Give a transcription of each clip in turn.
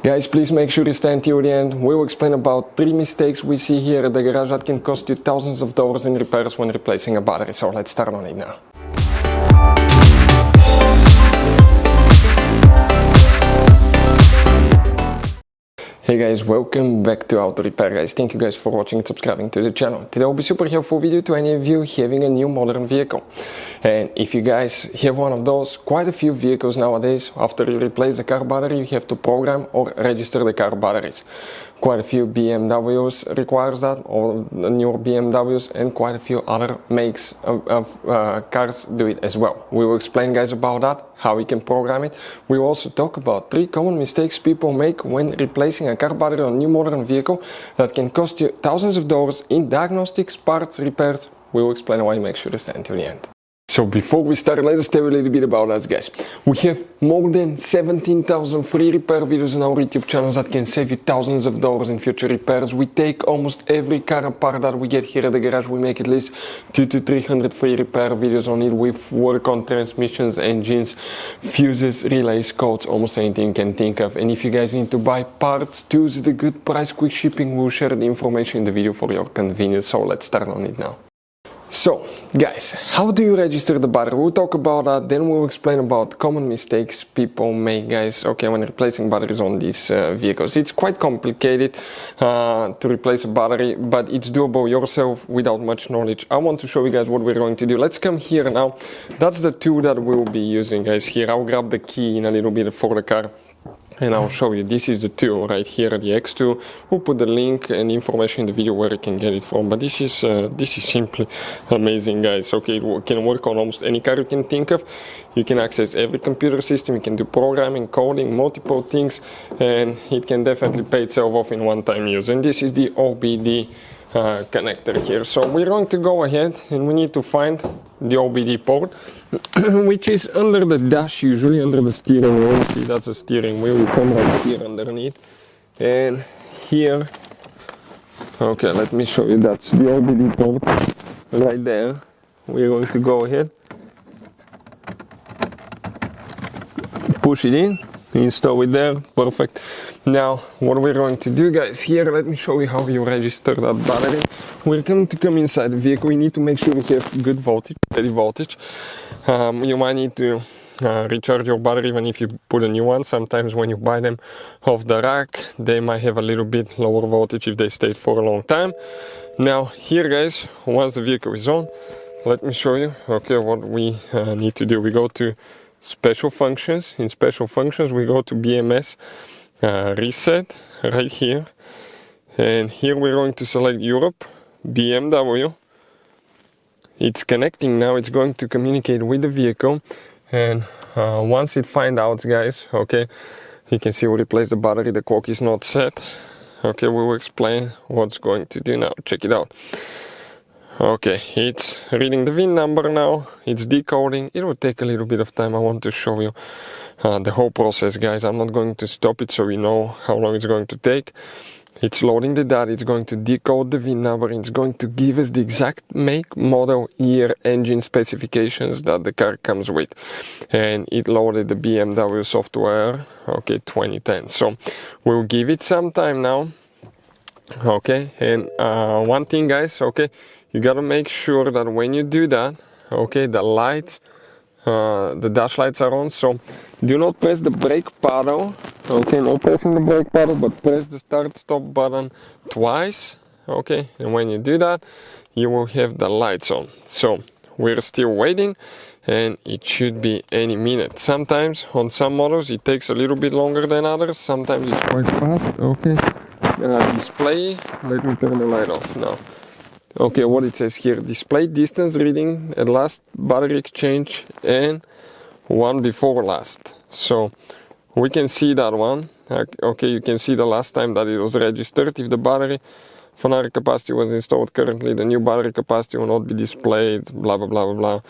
Guys, please make sure you stay until the end. We will explain about 3 mistakes we see here at the garage that can cost you thousands of dollars in repairs when replacing a battery. So let's start on it now. Hey guys, welcome back to Auto Repair guys. Thank you guys for watching and subscribing to the channel. Today will be super helpful video to any of you having a new modern vehicle. And if you guys have one of those, quite a few vehicles nowadays, after you replace the car battery, you have to program or register the car batteries. Quite a few BMWs requires that, or newer BMWs, and quite a few other makes of cars do it as well. We will explain guys about that, how we can program it. We will also talk about 3 common mistakes people make when replacing a car battery on a new modern vehicle that can cost you thousands of dollars in diagnostics, parts, repairs. We will explain why. Make sure to stay until the end. So before we start, let us tell you a little bit about us guys. We have more than 17,000 free repair videos on our YouTube channels that can save you thousands of dollars in future repairs. We take almost every car apart that we get here at the garage. We make at least 200 to 300 free repair videos on it. We work on transmissions, engines, fuses, relays, codes, almost anything you can think of. And if you guys need to buy parts, tools at a good price, quick shipping, we'll share the information in the video for your convenience. So let's start on it now. So guys, how do you register the battery? We'll talk about that, then we'll explain about common mistakes people make guys, okay, when replacing batteries on these vehicles. It's quite complicated to replace a battery, but it's doable yourself without much knowledge. I want to show you guys what we're going to do. Let's come here now. That's the tool that we'll be using guys here. I'll grab the key in a little bit for the car and I'll show you. This is the tool right here, the XTOOL. We'll put the link and information in the video where you can get it from. But this is simply amazing, guys. Okay, it can work on almost any car you can think of. You can access every computer system. You can do programming, coding, multiple things, and it can definitely pay itself off in one-time use. And this is the OBD connector here. So we're going to go ahead and we need to find the OBD port, which is under the dash, usually under the steering wheel. See, that's the steering wheel. You come right here underneath, and here, okay, let me show you. That's the OBD port right there. We're going to go ahead, push it in, install it there. Perfect. Now what we're going to do guys here, let me show you how you register that battery. We're going to come inside the vehicle. We need to make sure we have good voltage, steady voltage. You might need to recharge your battery even if you put a new one. Sometimes when you buy them off the rack, they might have a little bit lower voltage if they stayed for a long time. Now here guys, once the vehicle is on, let me show you, okay, what we need to do. We go to special functions. In special functions we go to BMS reset right here, and here we're going to select Europe, BMW. It's connecting now. It's going to communicate with the vehicle, and once it finds out guys, okay, you can see we replace the battery. The clock is not set. Okay, we will explain what's going to do now. Check it out. Okay, it's reading the VIN number now, it's decoding. It will take a little bit of time. I want to show you the whole process guys. I'm not going to stop it so you know how long it's going to take. It's loading the data, it's going to decode the VIN number, and it's going to give us the exact make, model, year, engine specifications that the car comes with. And it loaded the BMW software, okay, 2010. So we'll give it some time now. Okay, and one thing guys, okay, you gotta make sure that when you do that, okay, the lights, the dash lights are on. So do not press the brake pedal, okay, no pressing the brake pedal, but press the start stop button twice, okay, and when you do that, you will have the lights on. So we're still waiting, and it should be any minute. Sometimes on some models it takes a little bit longer than others. Sometimes it's quite fast. Okay, display, let me turn the light off now. Okay, what it says here, display distance reading at last battery exchange and one before last. So we can see that one. Okay, you can see the last time that it was registered. If the battery Fanari capacity was installed currently, the new battery capacity will not be displayed, blah blah blah blah blah.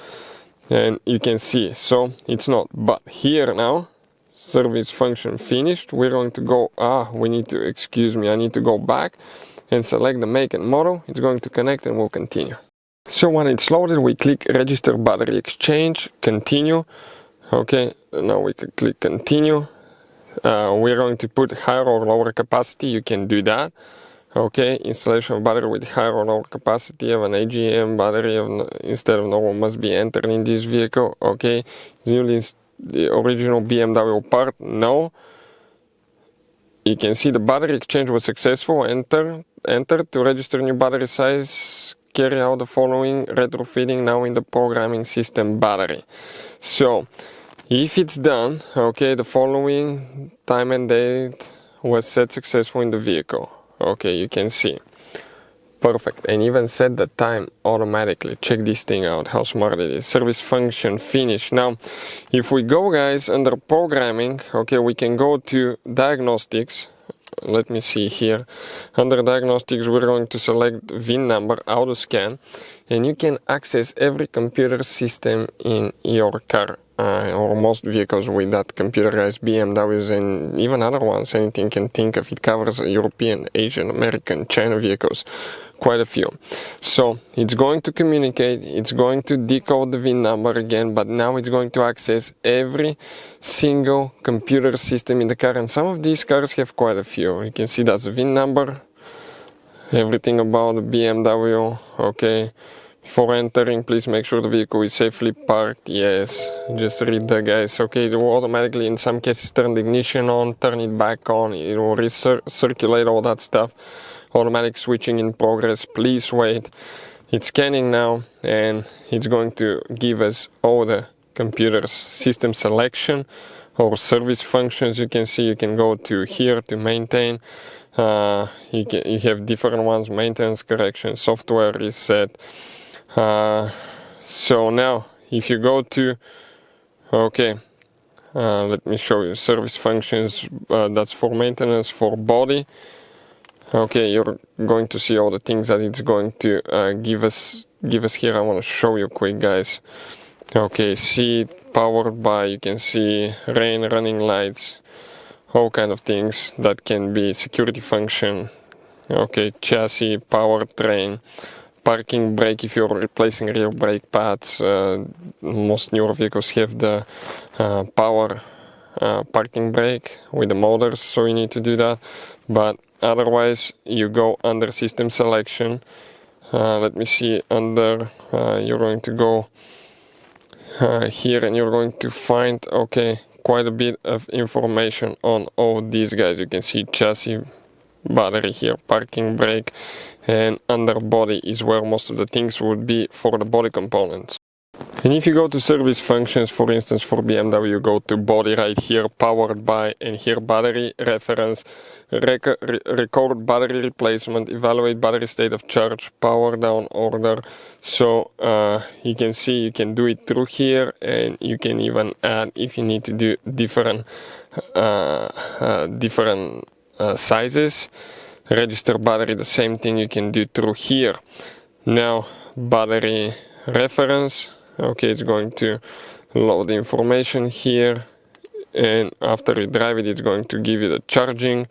And you can see, so it's not. But here now, service function finished. We're going to go, we need to, excuse me, I need to go back and select the make and model. It's going to connect and we'll continue. So when it's loaded, we click register battery exchange, continue. Okay, now we can click continue. we're going to put higher or lower capacity, you can do that. Okay, installation of battery with higher or lower capacity of an AGM battery instead of normal must be entered in this vehicle. Okay, usually the original BMW part, no. You can see the battery exchange was successful. Enter to register new battery size. Carry out the following retrofitting now in the programming system battery. So if it's done, okay, the following time and date was set successful in the vehicle. Okay, you can see. Perfect. And even set the time automatically. Check this thing out, how smart it is. Service function finished. Now, if we go, guys, under programming, okay, we can go to diagnostics. Let me see here. Under diagnostics, we're going to select VIN number, auto scan, and you can access every computer system in your car. Or most vehicles with that computerized BMWs and even other ones, anything you can think of. It covers European, Asian, American, China vehicles, quite a few. So it's going to communicate, it's going to decode the VIN number again, but now it's going to access every single computer system in the car, and some of these cars have quite a few. You can see that's the VIN number, everything about the BMW, okay. Before entering, please make sure the vehicle is safely parked. Yes, just read the guys. Okay, it will automatically, in some cases, turn the ignition on, turn it back on. It will recirculate all that stuff. Automatic switching in progress. Please wait. It's scanning now, and it's going to give us all the computers. System selection or service functions. You can see you can go to here to maintain. You have different ones: maintenance, correction, software reset. So now if you go to, okay, let me show you service functions. That's for maintenance, for body. Okay, you're going to see all the things that it's going to give us here. I want to show you quick, guys. Okay, seat powered by, you can see rain, running lights, all kind of things that can be security function. Okay, chassis, powertrain, parking brake if you're replacing rear brake pads. Most newer vehicles have the power parking brake with the motors, so you need to do that. But otherwise, you go under system selection. Let me see, under, you're going to go here and you're going to find, okay, quite a bit of information on all these guys. You can see chassis, battery here, parking brake, and under body is where most of the things would be for the body components. And if you go to service functions, for instance, for BMW, you go to body right here, powered by, and here battery reference, record battery replacement, evaluate battery state of charge, power down order. So you can see you can do it through here, and you can even add if you need to do different sizes. Register battery, the same thing you can do through here. Now battery reference, okay, it's going to load the information here, and after you drive it, it's going to give you the charging,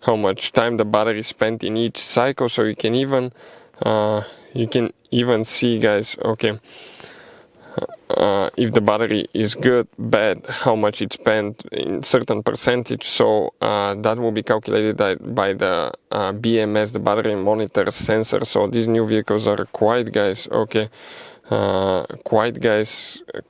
how much time the battery spent in each cycle. So you can even see, guys, okay, if the battery is good, bad, how much it spent in certain percentage. So that will be calculated by the BMS, the battery monitor sensor. So these new vehicles are quite, guys, okay,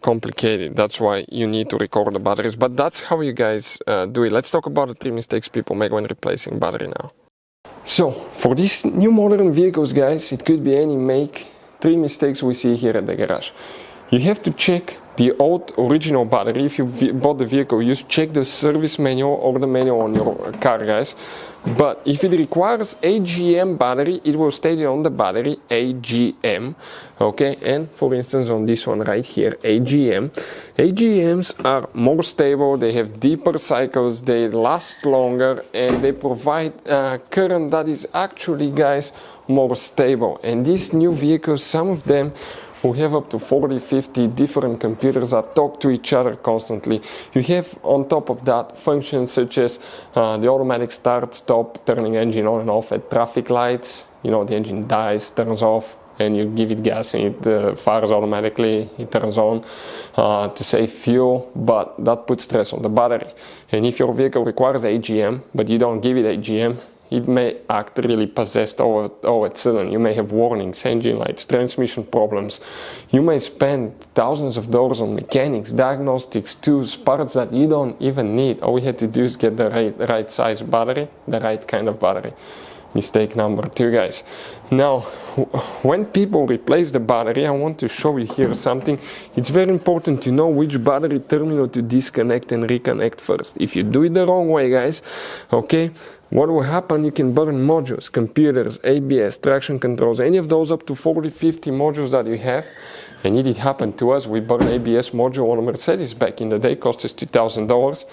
complicated. That's why you need to record the batteries, but that's how you guys do it. Let's talk about the 3 mistakes people make when replacing battery now. So for these new modern vehicles, guys, it could be any make. 3 mistakes we see here at the garage. You have to check the old original battery. If you bought the vehicle used, check the service manual or the manual on your car, guys. But if it requires AGM battery, it will state on the battery AGM, okay? And for instance, on this one right here, AGM. AGMs are more stable, they have deeper cycles, they last longer, and they provide current that is actually, guys, more stable. And these new vehicles, some of them will have up to 40-50 different computers that talk to each other constantly. You have on top of that functions such as the automatic start, stop, turning engine on and off at traffic lights. You know, the engine dies, turns off, and you give it gas and it fires automatically, it turns on to save fuel, but that puts stress on the battery. And if your vehicle requires AGM, but you don't give it AGM, it may act really possessed all of a sudden. You may have warnings, engine lights, transmission problems. You may spend thousands of dollars on mechanics, diagnostics, tools, parts that you don't even need. All we had to do is get the right size battery, the right kind of battery. Mistake number 2, guys. Now, when people replace the battery, I want to show you here something. It's very important to know which battery terminal to disconnect and reconnect first. If you do it the wrong way, guys, okay, what will happen, you can burn modules, computers, ABS, traction controls, any of those up to 40, 50 modules that you have. And it did happen to us. We burned ABS module on a Mercedes back in the day, cost us $2,000.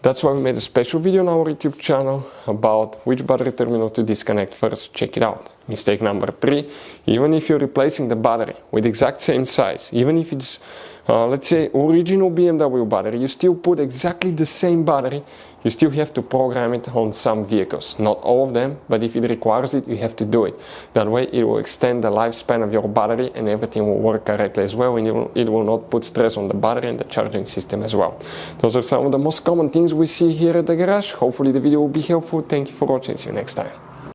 That's why we made a special video on our YouTube channel about which battery terminal to disconnect first. Check it out. Mistake number 3, even if you're replacing the battery with the exact same size, even if it's let's say original BMW battery, you still put exactly the same battery, you still have to program it on some vehicles. Not all of them, but if it requires it, you have to do it. That way it will extend the lifespan of your battery and everything will work correctly as well, and it will not put stress on the battery and the charging system as well. Those are some of the most common things we see here at the garage. Hopefully the video will be helpful. Thank you for watching. See you next time.